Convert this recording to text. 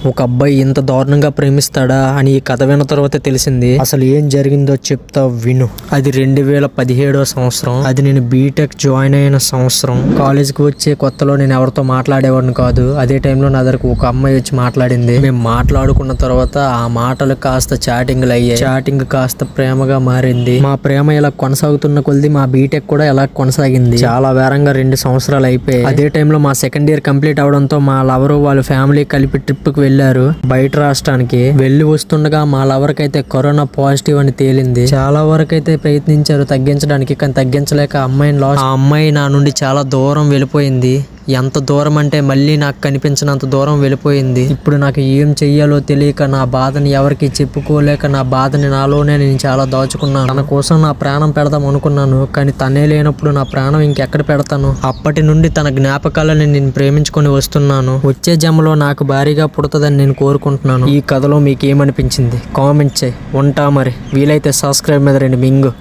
ఒక అబ్బాయి ఇంత దారుణంగా ప్రేమిస్తాడా అని ఈ కథ విన్న తర్వాత తెలిసింది. అసలు ఏం జరిగిందో చెప్తా విను. అది 2017 సంవత్సరం. అది నేను బీటెక్ జాయిన్ అయిన సంవత్సరం. కాలేజ్కి వచ్చే కొత్తలో నేను ఎవరితో మాట్లాడేవాడిని కాదు. అదే టైంలో నా దగ్గరకు ఒక అమ్మాయి వచ్చి మాట్లాడింది. మేము మాట్లాడుకున్న తర్వాత ఆ మాటలు కాస్త చాటింగ్లు అయ్యాయి. చాటింగ్ కాస్త ప్రేమగా మారింది. మా ప్రేమ ఇలా కొనసాగుతున్న కొద్ది మా బీటెక్ కూడా ఇలా కొనసాగింది. చాలా వేరంగా 2 సంవత్సరాలు అయిపోయాయి. అదే టైంలో మా సెకండ్ ఇయర్ కంప్లీట్ అవడంతో మా లవరు వాళ్ళ ఫ్యామిలీ కలిపి ట్రిప్ కు వెళ్లారు బయట రాష్ట్రానికి. వెళ్లి వస్తుండగా మా లవర్ కైతే కరోనా పాజిటివ్ అని తేలింది. చాలా వరకు అయితే ప్రయత్నించారు తగ్గించడానికి, కానీ తగ్గించలేక ఆ అమ్మాయి నా నుండి చాలా దూరం వెళ్ళిపోయింది. ఎంత దూరం అంటే మళ్ళీ నాకు కనిపించినంత దూరం వెళ్ళిపోయింది. ఇప్పుడు నాకు ఏం చెయ్యాలో తెలియక నా బాధని ఎవరికి చెప్పుకోలేక నా బాధని నాలోనే నేను చాలా దాచుకున్నాను. తన కోసం నా ప్రాణం పెడదాం అనుకున్నాను, కానీ తనే లేనప్పుడు నా ప్రాణం ఇంకెక్కడ పెడతాను. అప్పటి నుండి తన జ్ఞాపకాలని నేను ప్రేమించుకొని వస్తున్నాను. వచ్చే జన్మలో నాకు భారీగా పుడుతుందని నేను కోరుకుంటున్నాను. ఈ కథలో మీకు ఏమనిపించింది కామెంట్ చేయి. ఉంటా మరి. వీలైతే సబ్స్క్రైబ్ మీద రండి మింగు.